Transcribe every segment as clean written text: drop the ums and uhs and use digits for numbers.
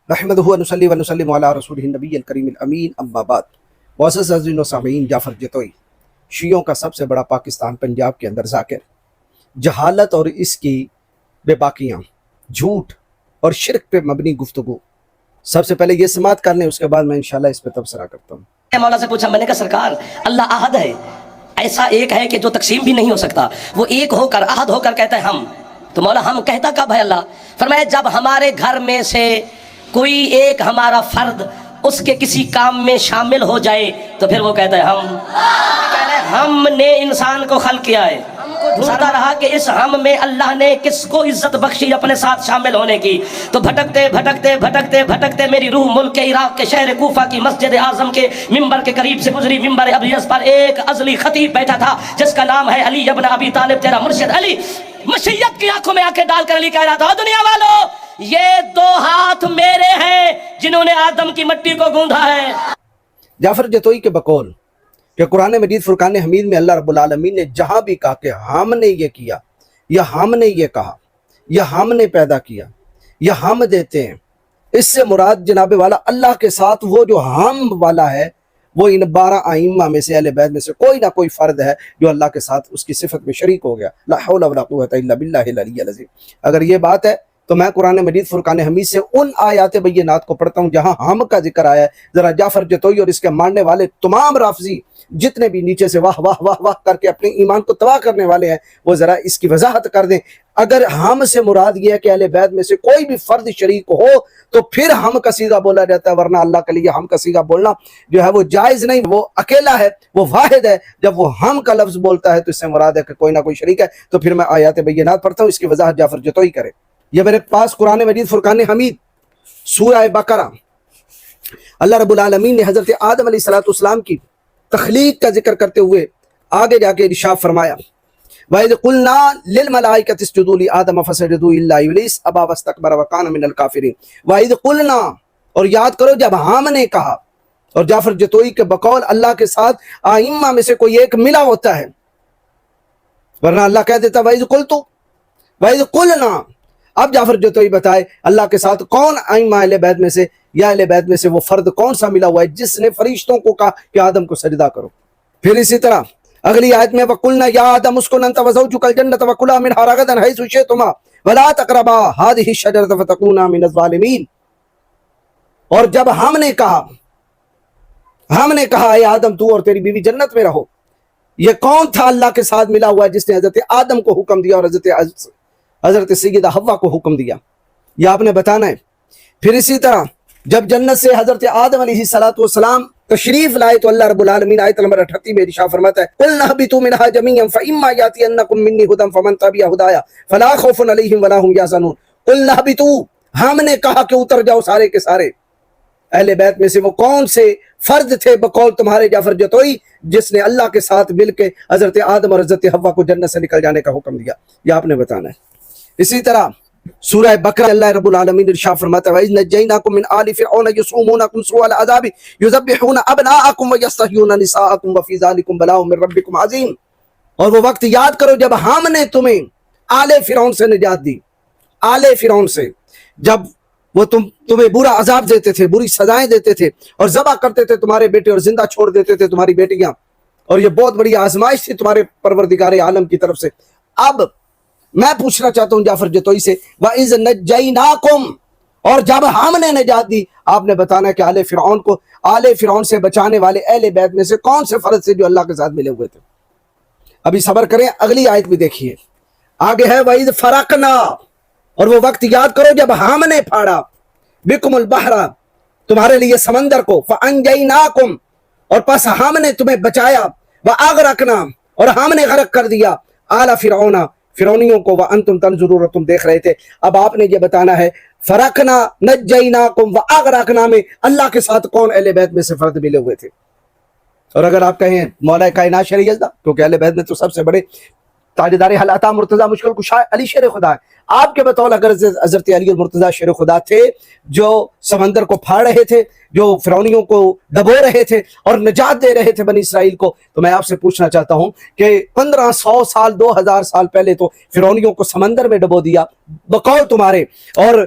نحمدہ و نصلی و نسلم علی رسولہ النبی الکریم الامین اما بعد۔ معزز عزیزین و سامعین، جعفر جتوئی شیعوں کا سب سے بڑا پاکستان پنجاب کے اندر ذاکر، جہالت اور اس کی بے باکیاں، جھوٹ اور شرک پہ مبنی گفتگو۔ سب سے پہلے یہ سماعت کر لیں، اس کے بعد میں انشاءاللہ اس پہ تبصرہ کرتا ہوں۔ مولا سے پوچھا، میں نے کہا سرکار اللہ احد ہے، ایسا ایک ہے کہ جو تقسیم بھی نہیں ہو سکتا، وہ ایک ہو کر احد ہو کر کہتا ہے ہم، تو مولا ہم کہتا کب ہے اللہ؟ فرمایا جب ہمارے گھر میں سے کوئی ایک ہمارا فرد اس کے کسی کام میں شامل ہو جائے تو پھر وہ کہتا ہے ہم نے انسان کو خلق کیا ہے۔ ڈھونڈتا رہا کہ اس ہم میں اللہ نے کس کو عزت بخشی اپنے ساتھ شامل ہونے کی، تو بھٹکتے بھٹکتے بھٹکتے بھٹکتے میری روح ملک کے عراق کے شہر کوفہ کی مسجد اعظم کے ممبر کے قریب سے گزری۔ ممبر ابلیس پر ایک ازلی خطیب بیٹھا تھا جس کا نام ہے علی ابن ابی طالب، تیرا مرشد علی۔ مشیت کی آنکھوں میں آنکھیں ڈال کر علی کہہ رہا تھا، دنیا والو یہ دو ہاتھ میرے ہیں جنہوں نے آدم کی مٹی کو گوندھا ہے۔ جعفر جتوئی کے بقول کہ قرآن مجید فرقان حمید میں اللہ رب العالمین نے جہاں بھی کہا کہ ہم نے یہ کیا یا ہم نے یہ کہا یا ہم نے پیدا کیا یا ہم دیتے ہیں، اس سے مراد جناب والا اللہ کے ساتھ وہ جو ہم والا ہے وہ ان 12 ائمہ میں سے اہل بیت میں سے کوئی نہ کوئی فرد ہے جو اللہ کے ساتھ اس کی صفت میں شریک ہو گیا۔ لا حول ولا قوت الا باللہ العلی العظیم۔ اگر یہ بات ہے تو میں قرآن مجید فرقان حمید سے ان آیات بینات کو پڑھتا ہوں جہاں ہم کا ذکر آیا ہے۔ ذرا جعفر جتوئی اور اس کے ماننے والے تمام رافضی جتنے بھی نیچے سے واہ واہ واہ واہ کر کے اپنے ایمان کو تباہ کرنے والے ہیں، وہ ذرا اس کی وضاحت کر دیں۔ اگر ہم سے مراد یہ ہے کہ اہل بیت میں سے کوئی بھی فرد شریک ہو تو پھر ہم کا صیغہ بولا جاتا ہے، ورنہ اللہ کے لیے ہم کا صیغہ بولنا جو ہے وہ جائز نہیں۔ وہ اکیلا ہے، وہ واحد ہے۔ جب وہ ہم کا لفظ بولتا ہے تو اس سے مراد ہے کہ کوئی نہ کوئی شریک ہے۔ تو پھر میں آیات بینات پڑھتا ہوں، اس کی وضاحت جعفر جتوئی کرے۔ یہ میرے پاس قرآن مجید فرقان حمید سورہ بقرہ، اللہ رب العالمین نے حضرت آدم علیہ السلام کی تخلیق کا ذکر کرتے ہوئے آگے جا کے ارشاد فرمایا، وَإِذْ قُلْنَا لِلْمَلَائِكَةِ اسْجُدُوا لِآدَمَ فَسَجَدُوا إِلَّا إِبْلِيسَ أَبَىٰ وَاسْتَكْبَرَ وَكَانَ مِنَ الْكَافِرِينَ۔ وَإِذْ قُلْنَا، اور یاد کرو جب ہم نے کہا۔ اور جعفر جتوئی کے بقول اللہ کے ساتھ ائمہ میں سے کوئی ایک ملا ہوتا ہے، ورنہ اللہ کہہ دیتا وَإِذْ قُلْتُ وَإِذْ قُلْنَا۔ اب جعفر جتوئی بتائے اللہ کے ساتھ کون ائمہ اہل بیت میں سے یا اہل بیت میں سے وہ فرد کون سا ملا ہوا ہے جس نے فرشتوں کو کہا کہ آدم کو سجدہ کرو۔ پھر اسی طرح اگلی آیت میں وَقُلْنَا يَا آدَمُ اسْكُنْ أَنْتَ وَزَوْجُكَ الْجَنَّةَ وَكُلَا مِنْهَا رَغَدًا حَيْثُ شِئْتُمَا وَلَا تَقْرَبَا هَٰذِهِ الشَّجَرَةَ فَتَكُونَا مِنَ الظَّالِمِينَ۔ اور جب ہم نے کہا اے آدم تو اور تیری بیوی جنت میں رہو، یہ کون تھا اللہ کے ساتھ ملا ہوا ہے جس نے حضرت آدم کو حکم دیا اور حضرت سیدہ حوا کو حکم دیا؟ یہ آپ نے بتانا ہے۔ پھر اسی طرح جب جنت سے حضرت آدم علیہ السلام تشریف لائے تو اللہ رب العالمین آیت نمبر 38 میں ارشاد فرماتا ہے قُلْنَا اهْبِطُوا مِنْهَا جَمِيعًا فَإِمَّا يَأْتِيَنَّكُم مِّنِّي هُدًى فَمَن تَبِعَ هُدَايَ فَلَا خَوْفٌ عَلَيْهِمْ وَلَا هُمْ يَحْزَنُونَ۔ قُلْنَا اهْبِطُوا، ہم نے کہا کہ اتر جاؤ سارے کے سارے۔ اہل بیت میں سے وہ کون سے فرد تھے بقول تمہارے جعفر جتوئی جس نے اللہ کے ساتھ مل کے حضرت آدم اور حضرت حوا کو جنت سے نکل جانے کا حکم دیا؟ یہ آپ نے بتانا ہے۔ اسی طرح سورہ بقرہ اللہ رب العالمین ارشاد فرماتا ہے وَإِذْ نَجَّيْنَاكُم مِّنْ آلِ فِرْعَوْنَ يَسُومُونَكُمْ سُوءَ الْعَذَابِ يُذَبِّحُونَ أَبْنَاءَكُمْ وَيَسْتَحْيُونَ نِسَاءَكُمْ وَفِي ذَلِكُمْ بَلَاءٌ مِّن رَّبِّكُمْ عَظِيمٌ۔ اور وہ وقت یاد کرو جب ہم نے تمہیں آل فرعون سے نجات دی، آل فرعون سے، جب وہ تمہیں برا عذاب دیتے تھے، بری سزائیں دیتے تھے اور ذبح کرتے تھے تمہارے بیٹے اور زندہ چھوڑ دیتے تھے تمہاری بیٹیاں، اور یہ بہت بڑی آزمائش تھی تمہارے پروردگار عالم کی طرف سے۔ اب میں پوچھنا چاہتا ہوں جعفر جتوئی سے وَإِذْ نَجَّيْنَاكُمْ، اور جب ہم نے نجات دی، آپ نے بتانا کہ آل فرعون سے بچانے والے اہل بیت میں سے کون سے فرد سے جو اللہ کے ساتھ ملے ہوئے تھے۔ ابھی صبر کریں، اگلی آیت بھی دیکھیے، آگے ہے وَإِذْ فَرَقْنَا، اور وہ وقت یاد کرو جب ہم نے پھاڑا بِكُمُ الْبَحْرَ، تمہارے لیے سمندر کو، فَأَنْجَيْنَاكُمْ، اور پس ہم نے تمہیں بچایا، وَأَغْرَقْنَا، اور ہم نے غرق کر دیا، آل فرعون، فرعونیوں کو، وَأَنْتُمْ تَنْظُرُونَ، تم دیکھ رہے تھے۔ اب آپ نے یہ بتانا ہے فرقنا نجیناکم وَأَغْرَقْنَا میں اللہ کے ساتھ کون اہل بیت میں سے فرد ملے ہوئے تھے؟ اور اگر آپ کہیں مولا کائنات شرع یزدہ، کیونکہ اہل بیت میں تو سب سے بڑے تاجدار حالاتہ مرتضی مشکل کشا علی شیر خدا ہے، آپ کے بطول اگر حضرت علی المرتضی شیر خدا تھے جو سمندر کو پھاڑ رہے تھے، جو فرعونیوں کو ڈبو رہے تھے اور نجات دے رہے تھے بنی اسرائیل کو، تو میں آپ سے پوچھنا چاہتا ہوں کہ 1500 سال 2000 سال پہلے تو فرعونیوں کو سمندر میں ڈبو دیا بقول تمہارے، اور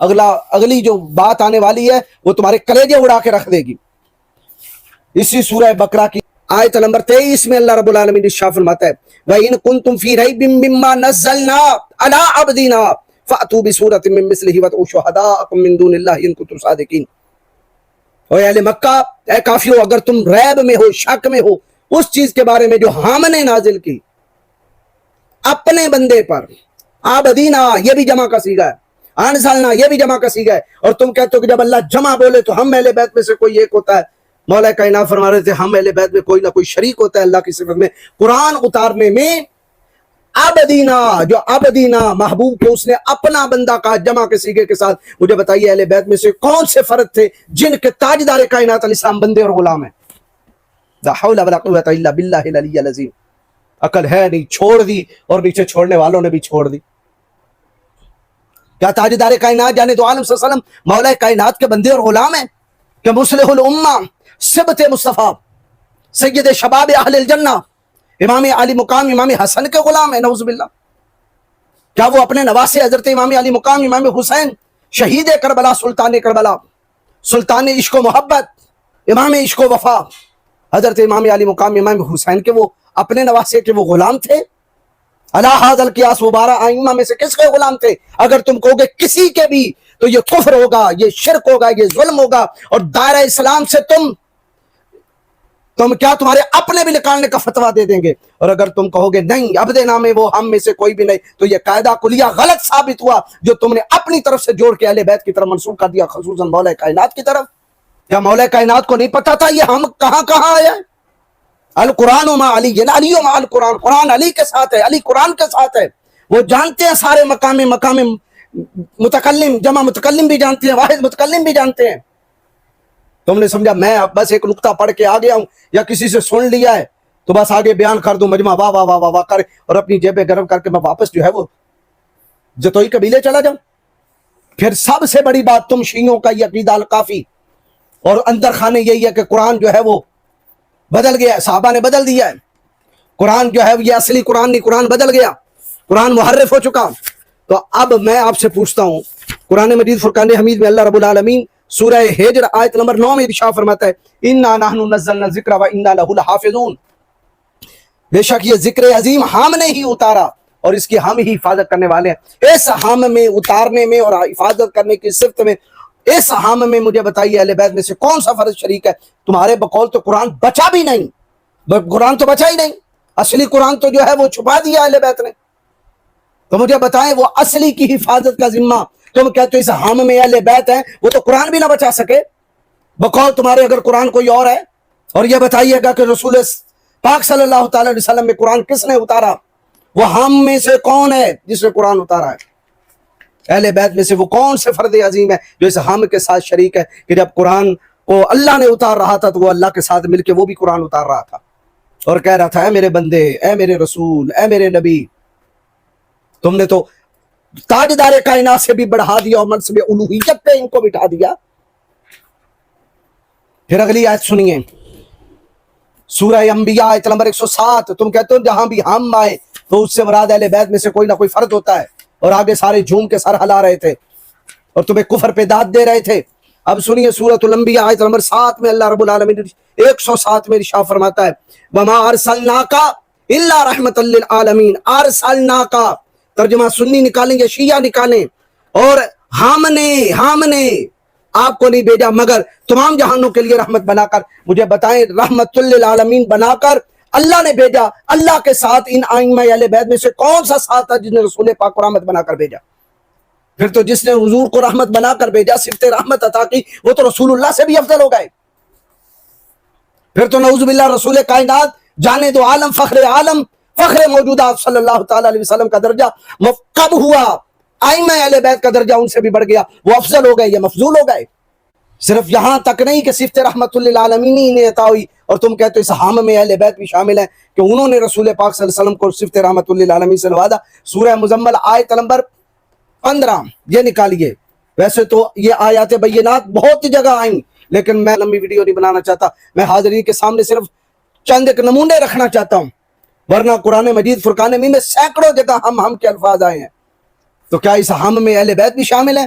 اگلی جو بات آنے والی ہے وہ تمہارے کلیجے اڑا کے رکھ دے گی. اسی سورہ بقرہ کی آیت نمبر 23 میں اللہ رب العالمین ارشاد فرماتا ہے وَإِن كُنتُمْ فِي رَيْبٍ مِّمَّا نَزَّلْنَا عَلَىٰ عَبْدِنَا فَأْتُوا بِسُورَةٍ مِّن مِّثْلِهِ وَادْعُوا شُهَدَاءَكُم مِّن دُونِ اللَّهِ إِن كُنتُمْ صَادِقِينَ. اے اہل مکہ، اے کافرو، اگر تم ریب میں ہو، شک میں ہو اس چیز کے بارے میں جو ہم نے نازل کی اپنے بندے پر، عبدینا یہ بھی جمع کا صیغہ ہے، انزلنا یہ بھی جمع کا صیغہ ہے، اور تم کہتے ہو کہ جب اللہ جمع بولے تو ہم اہل بیت میں سے کوئی ایک ہوتا ہے. مولا کائنات فرما رہے تھے ہم اہل بیت میں کوئی نہ کوئی شریک ہوتا ہے اللہ کی صفت میں. قرآن اتارنے میں عبدینا، جو عبدینا محبوب کو اس نے اپنا بندہ کہا جمع کے صیغے کے ساتھ. مجھے بتائیے اہل بیت میں سے کون سے فرد تھے جن کے تاجدار کائنات علیہ السلام بندے اور غلام ہیں؟ لا حول ولا قوت الا باللہ العلی العظیم. عقل ہے نہیں، چھوڑ دی، اور نیچے چھوڑنے والوں نے بھی چھوڑ دی. کیا تاجدار کائنات جانے دو عالم صلی اللہ علیہ وسلم مولا کائنات کے بندے اور غلام ہیں؟ کہ مصلح الامہ، سبت مصطفیٰ، سید شباب اہل الجنہ، امام علی مقام امام حسن کے غلام ہیں؟ نعوذ باللہ. کیا وہ اپنے نواسے حضرت امام علی مقام امام حسین شہید کربلا، سلطان کربلا، سلطان عشق و محبت، امام عشق و وفا، حضرت امام علی مقام امام حسین کے وہ اپنے نواسے کے وہ غلام تھے؟ اللہ حاضر القیاس وہ 12 ائمہ میں سے کس کے غلام تھے؟ اگر تم کہو گے کسی کے بھی تو یہ کفر ہوگا، یہ شرک ہوگا، یہ ظلم ہوگا، اور دائرہ اسلام سے تم کیا تمہارے اپنے بھی نکالنے کا فتویٰ دے دیں گے. اور اگر تم کہو گے نہیں عبد نام ہے وہ ہم میں سے کوئی بھی نہیں، تو یہ قاعدہ کلیہ غلط ثابت ہوا جو تم نے اپنی طرف سے جوڑ کے اہل بیت کی طرف منسوخ کر دیا، خصوصاً مولا کائنات کی طرف. کیا مولا کائنات کو نہیں پتا تھا یہ ہم کہاں کہاں آیا ہے؟ القرآن و ما علی، علی و ما القرآن، قرآن علی کے ساتھ ہے، علی قرآن کے ساتھ ہے. وہ جانتے ہیں سارے مقام متکلم، جمع متکلم بھی جانتے ہیں، واحد متکلم بھی جانتے ہیں. تم نے سمجھا میں بس ایک نقطہ پڑھ کے آ گیا ہوں یا کسی سے سن لیا ہے تو بس آگے بیان کر دوں، مجمع واہ واہ واہ واہ واہ کر اور اپنی جیبیں گرم کر کے میں واپس جو ہے وہ جتوئی قبیلے چلا جاؤں. پھر سب سے بڑی بات تم شیعوں کا یہ عقیدہ الکافی اور اندر خانے یہی ہے کہ قرآن جو ہے وہ بدل گیا ہے، صحابہ نے بدل دیا ہے قرآن جو ہے یہ اصلی قرآن نہیں، قرآن بدل گیا، قرآن محرف ہو چکا. تو اب میں آپ سے پوچھتا ہوں، قرآن مجید فرقان حمید میں اللہ رب العالمین سورہ ہجر آیت نمبر 9 میں ارشاد فرماتا ہے اِنَّا نَحْنُ نَزَّلْنَا الذِّكْرَ وَإِنَّا لَهُ لَحَافِظُونَ. بے شک یہ ذکر عظیم ہم نے ہی اتارا اور اس کی ہم ہی حفاظت کرنے والے ہیں. اس ہم میں اتارنے میں اور حفاظت کرنے کی صفت میں، اس ہم میں مجھے بتائیے اہل بیت میں سے کون سا فرض شریک ہے؟ تمہارے بقول تو قرآن بچا بھی نہیں، قرآن تو بچا ہی نہیں، اصلی قرآن تو جو ہے وہ چھپا دیا اہل بیت نے. تو مجھے بتائیں وہ اصلی کی حفاظت کا ذمہ تم کہتے ہو اس ہم میں اہل بیت ہیں، وہ تو قرآن بھی نہ بچا سکے بقول تمہارے. اگر قرآن کوئی اور ہے اور یہ بتائیے گا کہ رسول پاک صلی اللہ تعالی علیہ وسلم میں قرآن کس نے اتارا، وہ ہم میں سے کون ہے جس نے قرآن اتارا ہے؟ اہل بیت میں سے وہ کون سے فرد عظیم ہے جو اس ہم کے ساتھ شریک ہے کہ جب قرآن کو اللہ نے اتار رہا تھا تو وہ اللہ کے ساتھ مل کے وہ بھی قرآن اتار رہا تھا اور کہہ رہا تھا اے میرے بندے، اے میرے رسول، اے میرے نبی. تم نے تو تاجدار کائنات سے بھی بڑھا دیا اور منصب الوہیت پہ ان کو بٹھا دیا. پھر اگلی آیت سنیے، سورہ انبیاء آیت نمبر 107. تم کہتے ہو جہاں بھی ہم آئے تو اس سے مراد اہل بیت میں سے کوئی نہ کوئی فرد ہوتا ہے، اور آگے سارے جھوم کے سر ہلا رہے تھے اور تمہیں کفر پہ داد دے رہے تھے. اب سنیے سورۃ الانبیاء آیت نمبر 7 میں اللہ رب العالمین 107 میں ارشاد فرماتا ہے وما ارسلناک الا رحمۃ للعالمین. ارسلناک ترجمہ سنی نکالیں یا شیعہ نکالیں، اور ہم نے آپ کو نہیں بھیجا مگر تمام جہانوں کے لیے رحمت بنا کر. مجھے بتائیں رحمت للعالمین بنا کر اللہ نے بھیجا، اللہ کے ساتھ ان ائمہ اہل بیت میں سے کون سا ساتھ تھا جس نے رسول پاک کو رحمت بنا کر بھیجا؟ پھر تو جس نے حضور کو رحمت بنا کر بھیجا، صفت رحمت عطا کی، وہ تو رسول اللہ سے بھی افضل ہو گئے. پھر تو نعوذ باللہ رسول کائنات، جانے دو عالم، فخر موجودات صلی اللہ تعالی علیہ وسلم کا درجہ کب ہوا؟ ائمہ اہل بیت کا درجہ ان سے بھی بڑھ گیا، وہ افضل ہو گئے، یہ مفضول ہو گئے. صرف یہاں تک نہیں کہ صفت رحمت للعالمین ہی انہیں عطا ہوئی اور تم کہتے ہو اس ہم میں اہل بیت بھی شامل ہیں کہ انہوں نے رسول پاک صلی اللہ علیہ وسلم کو صفت رحمت للعالمین سے نوازا. سورہ مزمل آیت نمبر 15 یہ نکالیے. ویسے تو یہ آیات بینات بہت جگہ آئیں لیکن میں لمبی ویڈیو نہیں بنانا چاہتا، میں حاضرین کے سامنے صرف چند ایک نمونے رکھنا چاہتا ہوں، ورنہ قرآن مجید فرقان حمید میں سینکڑوں جگہ ہم کے الفاظ آئے ہیں. تو کیا اس ہم میں اہل بیت بھی شامل ہیں؟